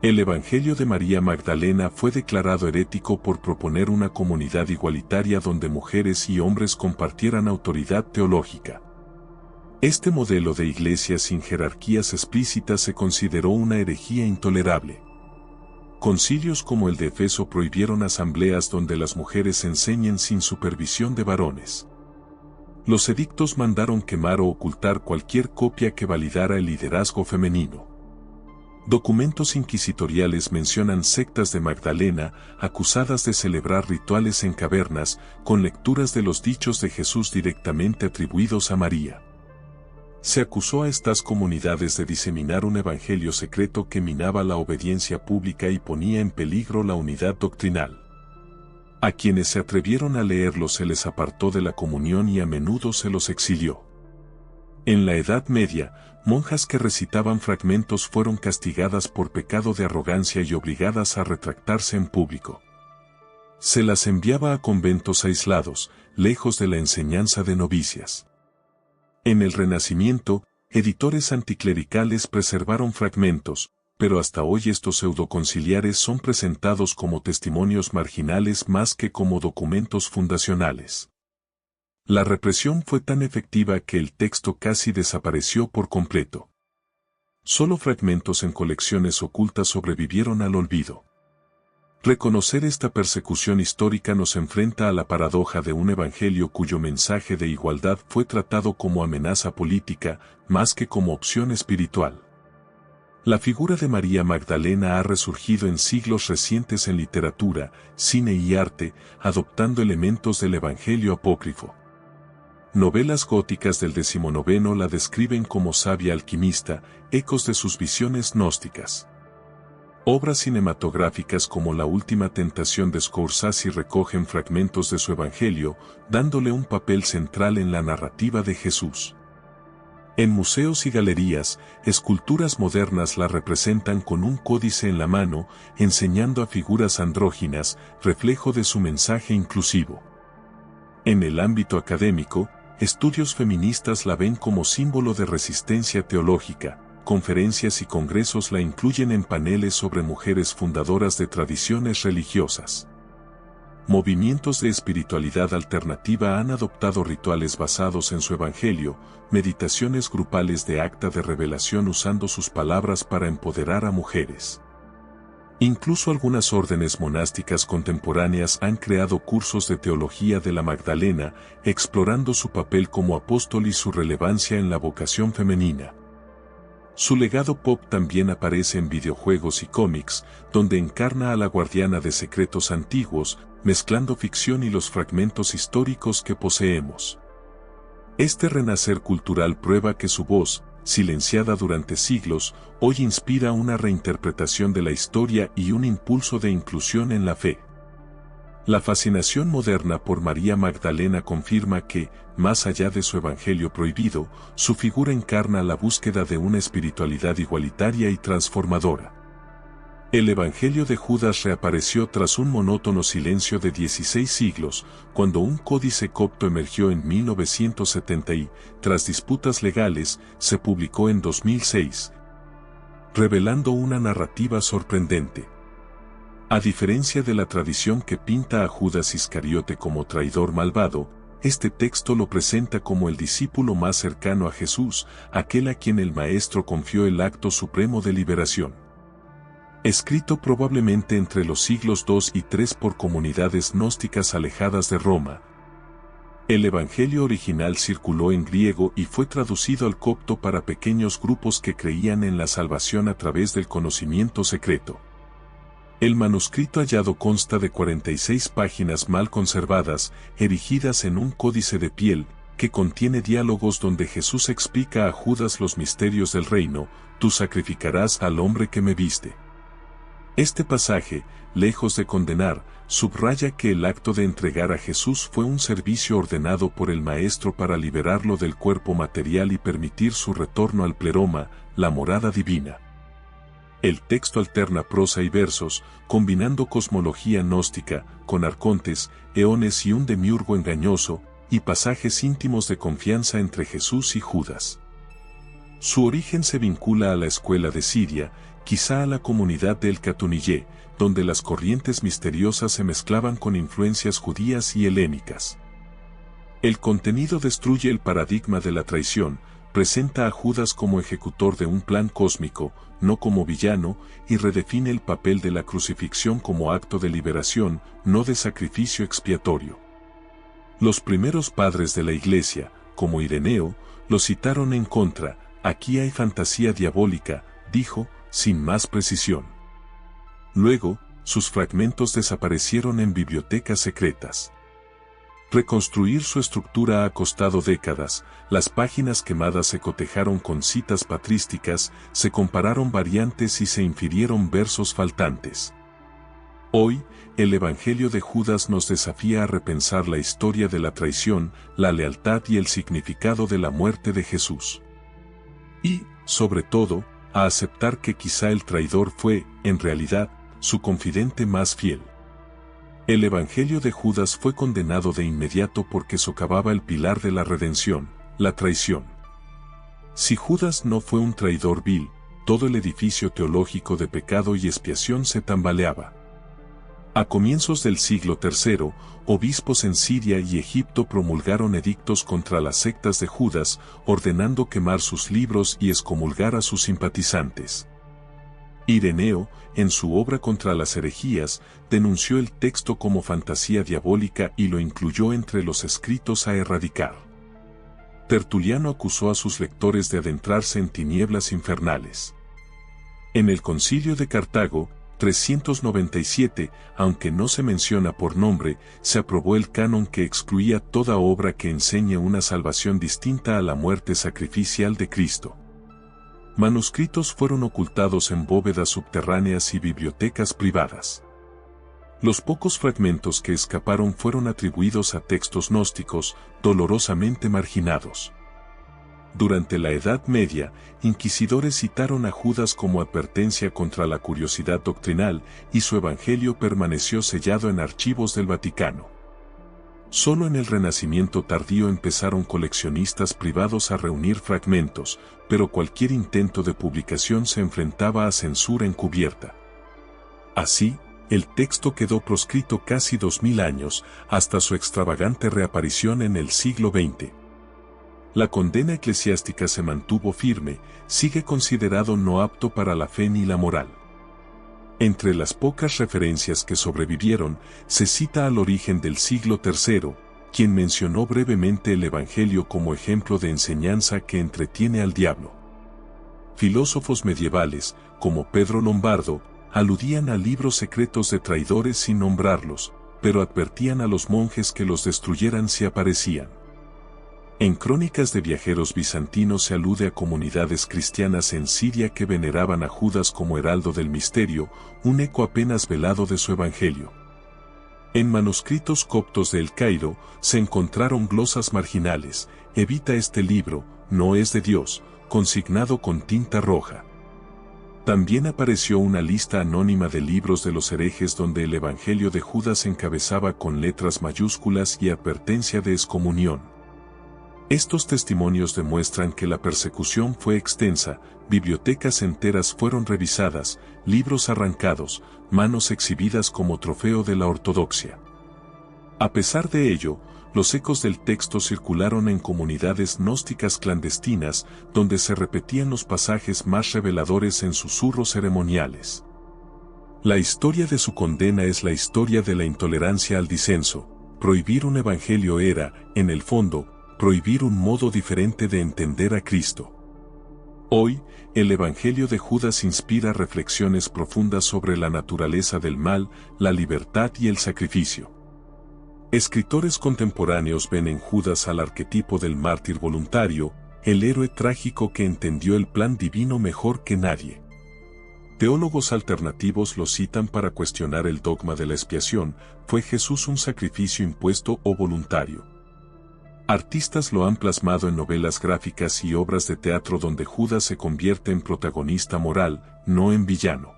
El Evangelio de María Magdalena fue declarado herético por proponer una comunidad igualitaria donde mujeres y hombres compartieran autoridad teológica. Este modelo de iglesia sin jerarquías explícitas se consideró una herejía intolerable. Concilios como el de Efeso prohibieron asambleas donde las mujeres enseñen sin supervisión de varones. Los edictos mandaron quemar o ocultar cualquier copia que validara el liderazgo femenino. Documentos inquisitoriales mencionan sectas de Magdalena, acusadas de celebrar rituales en cavernas, con lecturas de los dichos de Jesús directamente atribuidos a María. Se acusó a estas comunidades de diseminar un evangelio secreto que minaba la obediencia pública y ponía en peligro la unidad doctrinal. A quienes se atrevieron a leerlo se les apartó de la comunión y a menudo se los exilió. En la Edad Media, monjas que recitaban fragmentos fueron castigadas por pecado de arrogancia y obligadas a retractarse en público. Se las enviaba a conventos aislados, lejos de la enseñanza de novicias. En el Renacimiento, editores anticlericales preservaron fragmentos, pero hasta hoy estos pseudoconciliares son presentados como testimonios marginales más que como documentos fundacionales. La represión fue tan efectiva que el texto casi desapareció por completo. Solo fragmentos en colecciones ocultas sobrevivieron al olvido. Reconocer esta persecución histórica nos enfrenta a la paradoja de un evangelio cuyo mensaje de igualdad fue tratado como amenaza política, más que como opción espiritual. La figura de María Magdalena ha resurgido en siglos recientes en literatura, cine y arte, adoptando elementos del evangelio apócrifo. Novelas góticas del XIX la describen como sabia alquimista, ecos de sus visiones gnósticas. Obras cinematográficas como La Última Tentación de Scorsese recogen fragmentos de su evangelio, dándole un papel central en la narrativa de Jesús. En museos y galerías, esculturas modernas la representan con un códice en la mano, enseñando a figuras andróginas, reflejo de su mensaje inclusivo. En el ámbito académico, estudios feministas la ven como símbolo de resistencia teológica. Conferencias y congresos la incluyen en paneles sobre mujeres fundadoras de tradiciones religiosas. Movimientos de espiritualidad alternativa han adoptado rituales basados en su evangelio, meditaciones grupales de acta de revelación usando sus palabras para empoderar a mujeres. Incluso algunas órdenes monásticas contemporáneas han creado cursos de teología de la Magdalena, explorando su papel como apóstol y su relevancia en la vocación femenina. Su legado pop también aparece en videojuegos y cómics, donde encarna a la guardiana de secretos antiguos, mezclando ficción y los fragmentos históricos que poseemos. Este renacer cultural prueba que su voz, silenciada durante siglos, hoy inspira una reinterpretación de la historia y un impulso de inclusión en la fe. La fascinación moderna por María Magdalena confirma que, más allá de su evangelio prohibido, su figura encarna la búsqueda de una espiritualidad igualitaria y transformadora. El evangelio de Judas reapareció tras un monótono silencio de 16 siglos, cuando un códice copto emergió en 1970 y, tras disputas legales, se publicó en 2006, revelando una narrativa sorprendente. A diferencia de la tradición que pinta a Judas Iscariote como traidor malvado, este texto lo presenta como el discípulo más cercano a Jesús, aquel a quien el Maestro confió el acto supremo de liberación. Escrito probablemente entre los siglos II y III por comunidades gnósticas alejadas de Roma, el Evangelio original circuló en griego y fue traducido al copto para pequeños grupos que creían en la salvación a través del conocimiento secreto. El manuscrito hallado consta de 46 páginas mal conservadas, erigidas en un códice de piel, que contiene diálogos donde Jesús explica a Judas los misterios del reino: tú sacrificarás al hombre que me viste. Este pasaje, lejos de condenar, subraya que el acto de entregar a Jesús fue un servicio ordenado por el Maestro para liberarlo del cuerpo material y permitir su retorno al pleroma, la morada divina. El texto alterna prosa y versos, combinando cosmología gnóstica, con arcontes, eones y un demiurgo engañoso, y pasajes íntimos de confianza entre Jesús y Judas. Su origen se vincula a la escuela de Siria, quizá a la comunidad de El Catunillé, donde las corrientes misteriosas se mezclaban con influencias judías y helénicas. El contenido destruye el paradigma de la traición, presenta a Judas como ejecutor de un plan cósmico, no como villano, y redefine el papel de la crucifixión como acto de liberación, no de sacrificio expiatorio. Los primeros padres de la Iglesia, como Ireneo, lo citaron en contra: aquí hay fantasía diabólica, dijo, sin más precisión. Luego, sus fragmentos desaparecieron en bibliotecas secretas. Reconstruir su estructura ha costado décadas, las páginas quemadas se cotejaron con citas patrísticas, se compararon variantes y se infirieron versos faltantes. Hoy, el Evangelio de Judas nos desafía a repensar la historia de la traición, la lealtad y el significado de la muerte de Jesús. Y, sobre todo, a aceptar que quizá el traidor fue, en realidad, su confidente más fiel. El Evangelio de Judas fue condenado de inmediato porque socavaba el pilar de la redención, la traición. Si Judas no fue un traidor vil, todo el edificio teológico de pecado y expiación se tambaleaba. A comienzos del siglo III, obispos en Siria y Egipto promulgaron edictos contra las sectas de Judas, ordenando quemar sus libros y excomulgar a sus simpatizantes. Ireneo, en su obra contra las herejías, denunció el texto como fantasía diabólica y lo incluyó entre los escritos a erradicar. Tertuliano acusó a sus lectores de adentrarse en tinieblas infernales. En el Concilio de Cartago, 397, aunque no se menciona por nombre, se aprobó el canon que excluía toda obra que enseñe una salvación distinta a la muerte sacrificial de Cristo. Manuscritos fueron ocultados en bóvedas subterráneas y bibliotecas privadas. Los pocos fragmentos que escaparon fueron atribuidos a textos gnósticos, dolorosamente marginados. Durante la Edad Media, inquisidores citaron a Judas como advertencia contra la curiosidad doctrinal y su evangelio permaneció sellado en archivos del Vaticano. Solo en el Renacimiento tardío empezaron coleccionistas privados a reunir fragmentos, pero cualquier intento de publicación se enfrentaba a censura encubierta. Así, el texto quedó proscrito casi 2000 años, hasta su extravagante reaparición en el siglo XX. La condena eclesiástica se mantuvo firme, sigue considerado no apto para la fe ni la moral. Entre las pocas referencias que sobrevivieron, se cita al Origen del siglo III, quien mencionó brevemente el Evangelio como ejemplo de enseñanza que entretiene al diablo. Filósofos medievales, como Pedro Lombardo, aludían a libros secretos de traidores sin nombrarlos, pero advertían a los monjes que los destruyeran si aparecían. En Crónicas de Viajeros Bizantinos se alude a comunidades cristianas en Siria que veneraban a Judas como heraldo del misterio, un eco apenas velado de su evangelio. En manuscritos coptos de El Cairo se encontraron glosas marginales: evita este libro, no es de Dios, consignado con tinta roja. También apareció una lista anónima de libros de los herejes donde el evangelio de Judas encabezaba con letras mayúsculas y advertencia de excomunión. Estos testimonios demuestran que la persecución fue extensa, bibliotecas enteras fueron revisadas, libros arrancados, manos exhibidas como trofeo de la ortodoxia. A pesar de ello, los ecos del texto circularon en comunidades gnósticas clandestinas, donde se repetían los pasajes más reveladores en susurros ceremoniales. La historia de su condena es la historia de la intolerancia al disenso. Prohibir un evangelio era, en el fondo, prohibir un modo diferente de entender a Cristo. Hoy, el Evangelio de Judas inspira reflexiones profundas sobre la naturaleza del mal, la libertad y el sacrificio. Escritores contemporáneos ven en Judas al arquetipo del mártir voluntario, el héroe trágico que entendió el plan divino mejor que nadie. Teólogos alternativos lo citan para cuestionar el dogma de la expiación: ¿fue Jesús un sacrificio impuesto o voluntario? Artistas lo han plasmado en novelas gráficas y obras de teatro donde Judas se convierte en protagonista moral, no en villano.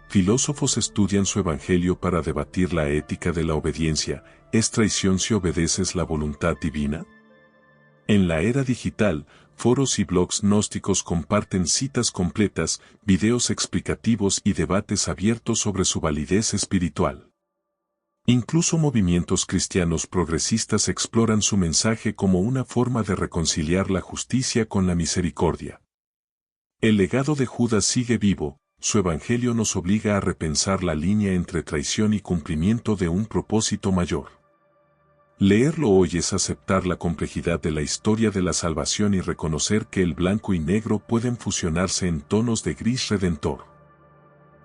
Filósofos estudian su evangelio para debatir la ética de la obediencia: ¿es traición si obedeces la voluntad divina? En la era digital, foros y blogs gnósticos comparten citas completas, videos explicativos y debates abiertos sobre su validez espiritual. Incluso movimientos cristianos progresistas exploran su mensaje como una forma de reconciliar la justicia con la misericordia. El legado de Judas sigue vivo, su evangelio nos obliga a repensar la línea entre traición y cumplimiento de un propósito mayor. Leerlo hoy es aceptar la complejidad de la historia de la salvación y reconocer que el blanco y negro pueden fusionarse en tonos de gris redentor.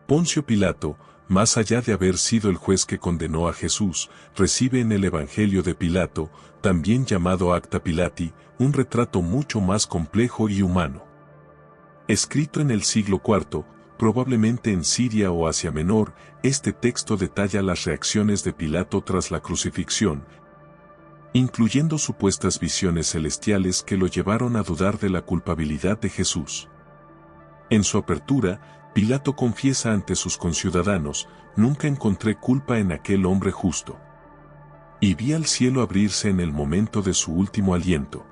Poncio Pilato, más allá de haber sido el juez que condenó a Jesús, recibe en el Evangelio de Pilato, también llamado Acta Pilati, un retrato mucho más complejo y humano. Escrito en el siglo IV, probablemente en Siria o Asia Menor. Este texto detalla las reacciones de Pilato tras la crucifixión, incluyendo supuestas visiones celestiales que lo llevaron a dudar de la culpabilidad de Jesús. En su apertura, Pilato confiesa ante sus conciudadanos: «Nunca encontré culpa en aquel hombre justo. Y vi al cielo abrirse en el momento de su último aliento».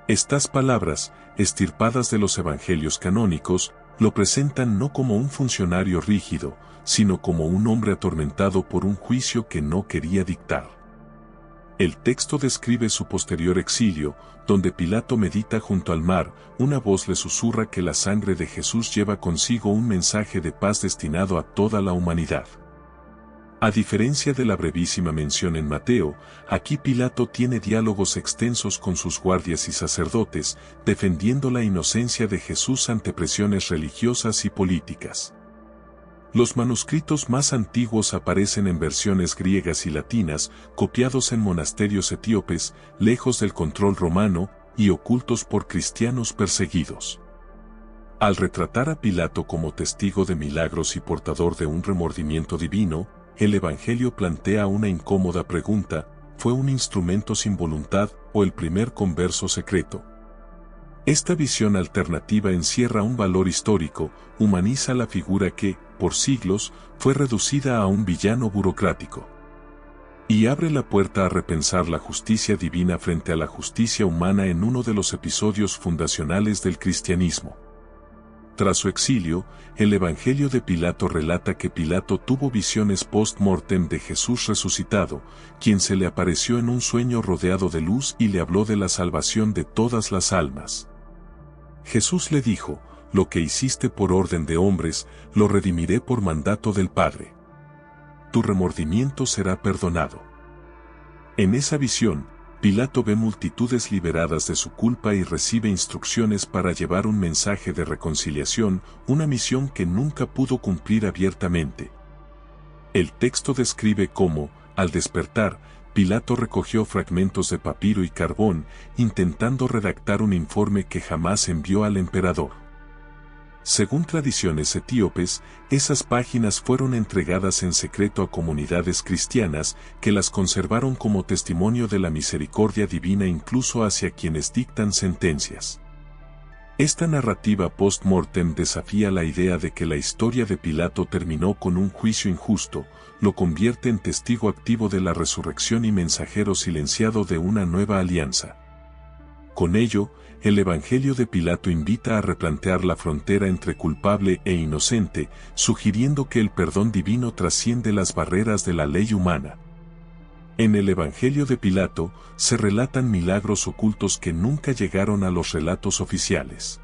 Estas palabras, estirpadas de los evangelios canónicos, lo presentan no como un funcionario rígido, sino como un hombre atormentado por un juicio que no quería dictar. El texto describe su posterior exilio, donde Pilato medita junto al mar. Una voz le susurra que la sangre de Jesús lleva consigo un mensaje de paz destinado a toda la humanidad. A diferencia de la brevísima mención en Mateo, aquí Pilato tiene diálogos extensos con sus guardias y sacerdotes, defendiendo la inocencia de Jesús ante presiones religiosas y políticas. Los manuscritos más antiguos aparecen en versiones griegas y latinas, copiados en monasterios etíopes, lejos del control romano, y ocultos por cristianos perseguidos. Al retratar a Pilato como testigo de milagros y portador de un remordimiento divino, el Evangelio plantea una incómoda pregunta: ¿fue un instrumento sin voluntad o el primer converso secreto? Esta visión alternativa encierra un valor histórico, humaniza la figura que, por siglos, fue reducida a un villano burocrático. Y abre la puerta a repensar la justicia divina frente a la justicia humana en uno de los episodios fundacionales del cristianismo. Tras su exilio, el Evangelio de Pilato relata que Pilato tuvo visiones post-mortem de Jesús resucitado, quien se le apareció en un sueño rodeado de luz y le habló de la salvación de todas las almas. Jesús le dijo: «Lo que hiciste por orden de hombres, lo redimiré por mandato del Padre. Tu remordimiento será perdonado». En esa visión, Pilato ve multitudes liberadas de su culpa y recibe instrucciones para llevar un mensaje de reconciliación, una misión que nunca pudo cumplir abiertamente. El texto describe cómo, al despertar, Pilato recogió fragmentos de papiro y carbón, intentando redactar un informe que jamás envió al emperador. Según tradiciones etíopes, esas páginas fueron entregadas en secreto a comunidades cristianas que las conservaron como testimonio de la misericordia divina incluso hacia quienes dictan sentencias. Esta narrativa post-mortem desafía la idea de que la historia de Pilato terminó con un juicio injusto, lo convierte en testigo activo de la resurrección y mensajero silenciado de una nueva alianza. Con ello, el Evangelio de Pilato invita a replantear la frontera entre culpable e inocente, sugiriendo que el perdón divino trasciende las barreras de la ley humana. En el Evangelio de Pilato, se relatan milagros ocultos que nunca llegaron a los relatos oficiales.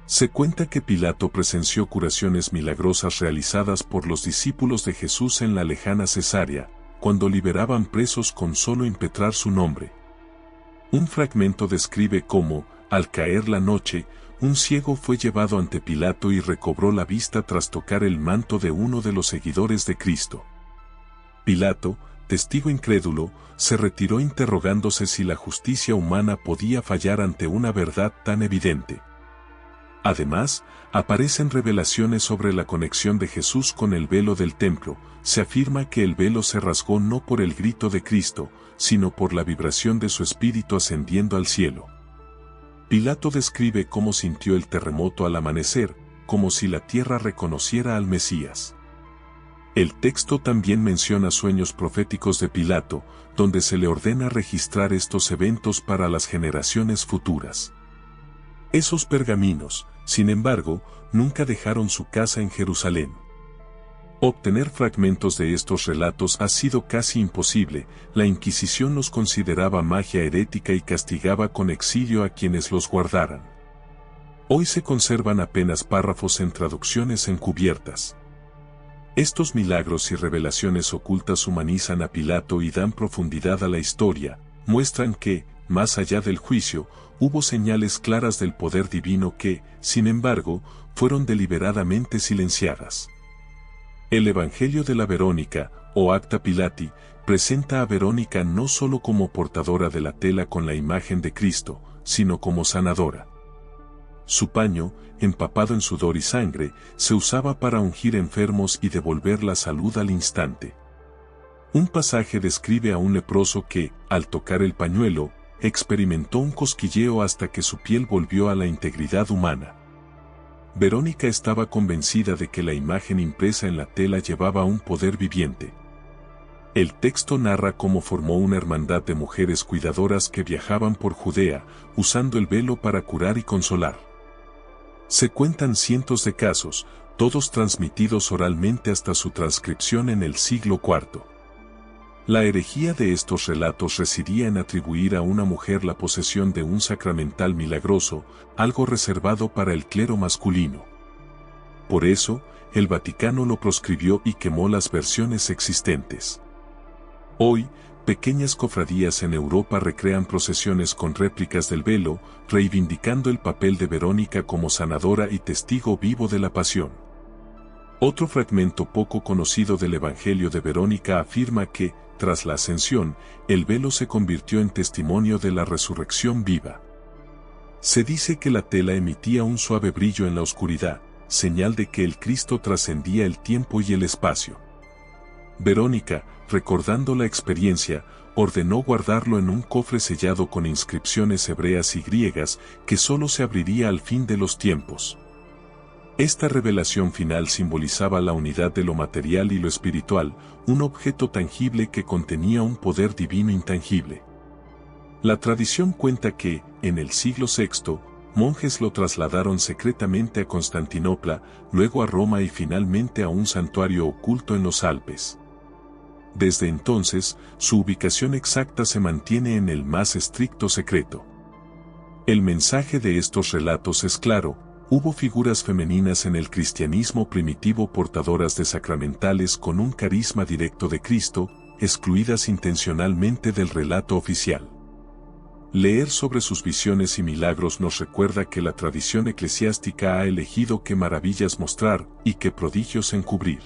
Se cuenta que Pilato presenció curaciones milagrosas realizadas por los discípulos de Jesús en la lejana Cesarea, cuando liberaban presos con solo impetrar su nombre. Un fragmento describe cómo, al caer la noche, un ciego fue llevado ante Pilato y recobró la vista tras tocar el manto de uno de los seguidores de Cristo. Pilato, testigo incrédulo, se retiró interrogándose si la justicia humana podía fallar ante una verdad tan evidente. Además, aparecen revelaciones sobre la conexión de Jesús con el velo del templo. Se afirma que el velo se rasgó no por el grito de Cristo, sino por la vibración de su espíritu ascendiendo al cielo. Pilato describe cómo sintió el terremoto al amanecer, como si la tierra reconociera al Mesías. El texto también menciona sueños proféticos de Pilato, donde se le ordena registrar estos eventos para las generaciones futuras. Esos pergaminos, sin embargo, nunca dejaron su casa en Jerusalén. Obtener fragmentos de estos relatos ha sido casi imposible. La Inquisición los consideraba magia herética y castigaba con exilio a quienes los guardaran. Hoy se conservan apenas párrafos en traducciones encubiertas. Estos milagros y revelaciones ocultas humanizan a Pilato y dan profundidad a la historia, muestran que, más allá del juicio, hubo señales claras del poder divino que, sin embargo, fueron deliberadamente silenciadas. El Evangelio de la Verónica, o Acta Pilati, presenta a Verónica no solo como portadora de la tela con la imagen de Cristo, sino como sanadora. Su paño, empapado en sudor y sangre, se usaba para ungir enfermos y devolver la salud al instante. Un pasaje describe a un leproso que, al tocar el pañuelo, experimentó un cosquilleo hasta que su piel volvió a la integridad humana. Verónica estaba convencida de que la imagen impresa en la tela llevaba un poder viviente. El texto narra cómo formó una hermandad de mujeres cuidadoras que viajaban por Judea, usando el velo para curar y consolar. Se cuentan cientos de casos, todos transmitidos oralmente hasta su transcripción en el siglo IV. La herejía de estos relatos residía en atribuir a una mujer la posesión de un sacramental milagroso, algo reservado para el clero masculino. Por eso, el Vaticano lo proscribió y quemó las versiones existentes. Hoy, pequeñas cofradías en Europa recrean procesiones con réplicas del velo, reivindicando el papel de Verónica como sanadora y testigo vivo de la pasión. Otro fragmento poco conocido del Evangelio de Verónica afirma que, tras la ascensión, el velo se convirtió en testimonio de la resurrección viva. Se dice que la tela emitía un suave brillo en la oscuridad, señal de que el Cristo trascendía el tiempo y el espacio. Verónica, recordando la experiencia, ordenó guardarlo en un cofre sellado con inscripciones hebreas y griegas que solo se abriría al fin de los tiempos. Esta revelación final simbolizaba la unidad de lo material y lo espiritual, un objeto tangible que contenía un poder divino intangible. La tradición cuenta que, en el siglo VI, monjes lo trasladaron secretamente a Constantinopla, luego a Roma y finalmente a un santuario oculto en los Alpes. Desde entonces, su ubicación exacta se mantiene en el más estricto secreto. El mensaje de estos relatos es claro: hubo figuras femeninas en el cristianismo primitivo portadoras de sacramentales con un carisma directo de Cristo, excluidas intencionalmente del relato oficial. Leer sobre sus visiones y milagros nos recuerda que la tradición eclesiástica ha elegido qué maravillas mostrar y qué prodigios encubrir.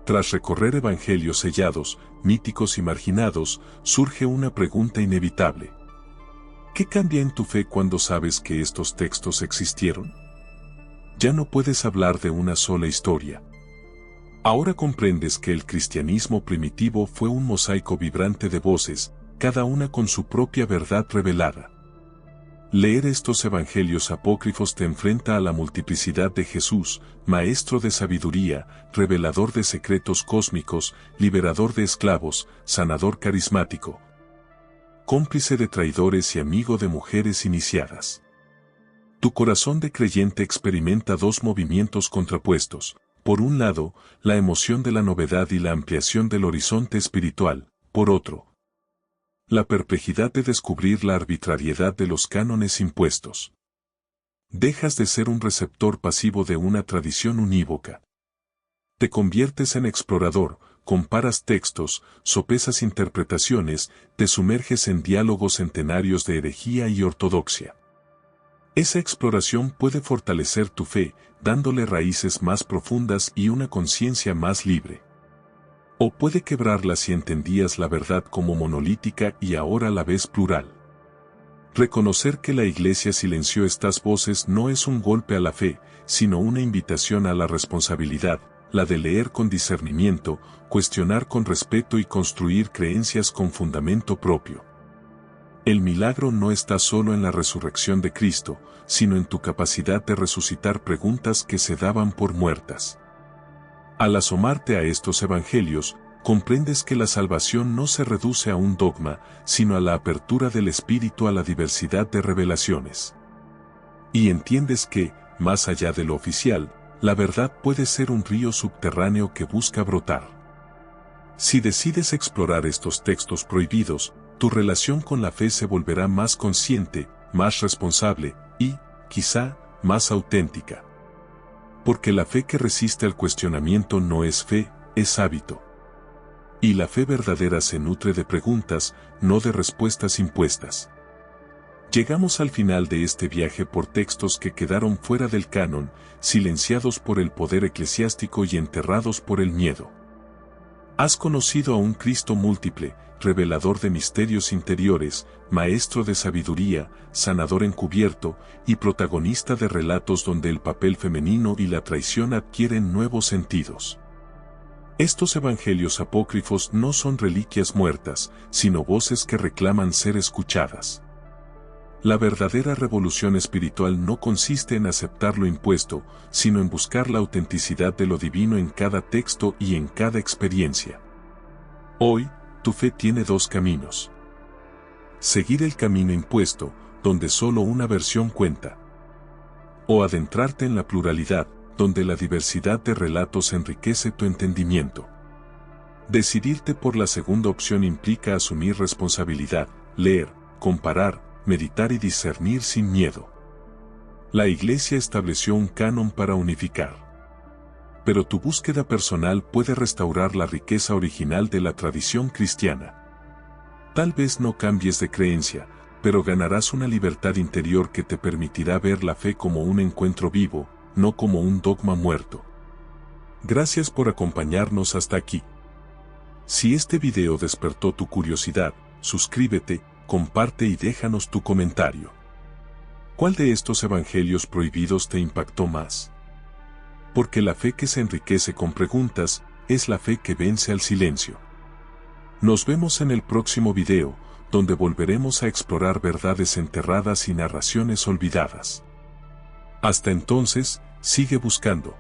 Tras recorrer evangelios sellados, míticos y marginados, surge una pregunta inevitable. ¿Qué cambia en tu fe cuando sabes que estos textos existieron? Ya no puedes hablar de una sola historia. Ahora comprendes que el cristianismo primitivo fue un mosaico vibrante de voces, cada una con su propia verdad revelada. Leer estos evangelios apócrifos te enfrenta a la multiplicidad de Jesús, maestro de sabiduría, revelador de secretos cósmicos, liberador de esclavos, sanador carismático, cómplice de traidores y amigo de mujeres iniciadas. Tu corazón de creyente experimenta dos movimientos contrapuestos: por un lado, la emoción de la novedad y la ampliación del horizonte espiritual; por otro, la perplejidad de descubrir la arbitrariedad de los cánones impuestos. Dejas de ser un receptor pasivo de una tradición unívoca. Te conviertes en explorador, comparas textos, sopesas interpretaciones, te sumerges en diálogos centenarios de herejía y ortodoxia. Esa exploración puede fortalecer tu fe, dándole raíces más profundas y una conciencia más libre. O puede quebrarla si entendías la verdad como monolítica y ahora la ves plural. Reconocer que la Iglesia silenció estas voces no es un golpe a la fe, sino una invitación a la responsabilidad, la de leer con discernimiento, cuestionar con respeto y construir creencias con fundamento propio. El milagro no está solo en la resurrección de Cristo, sino en tu capacidad de resucitar preguntas que se daban por muertas. Al asomarte a estos evangelios, comprendes que la salvación no se reduce a un dogma, sino a la apertura del espíritu a la diversidad de revelaciones. Y entiendes que, más allá de lo oficial, la verdad puede ser un río subterráneo que busca brotar. Si decides explorar estos textos prohibidos, tu relación con la fe se volverá más consciente, más responsable y, quizá, más auténtica. Porque la fe que resiste al cuestionamiento no es fe, es hábito. Y la fe verdadera se nutre de preguntas, no de respuestas impuestas. Llegamos al final de este viaje por textos que quedaron fuera del canon, silenciados por el poder eclesiástico y enterrados por el miedo. Has conocido a un Cristo múltiple, revelador de misterios interiores, maestro de sabiduría, sanador encubierto y protagonista de relatos donde el papel femenino y la traición adquieren nuevos sentidos. Estos evangelios apócrifos no son reliquias muertas, sino voces que reclaman ser escuchadas. La verdadera revolución espiritual no consiste en aceptar lo impuesto, sino en buscar la autenticidad de lo divino en cada texto y en cada experiencia. Hoy, tu fe tiene dos caminos. Seguir el camino impuesto, donde solo una versión cuenta. O adentrarte en la pluralidad, donde la diversidad de relatos enriquece tu entendimiento. Decidirte por la segunda opción implica asumir responsabilidad, leer, comparar, meditar y discernir sin miedo. La Iglesia estableció un canon para unificar. Pero tu búsqueda personal puede restaurar la riqueza original de la tradición cristiana. Tal vez no cambies de creencia, pero ganarás una libertad interior que te permitirá ver la fe como un encuentro vivo, no como un dogma muerto. Gracias por acompañarnos hasta aquí. Si este video despertó tu curiosidad, suscríbete, comparte y déjanos tu comentario. ¿Cuál de estos evangelios prohibidos te impactó más? Porque la fe que se enriquece con preguntas, es la fe que vence al silencio. Nos vemos en el próximo video, donde volveremos a explorar verdades enterradas y narraciones olvidadas. Hasta entonces, sigue buscando.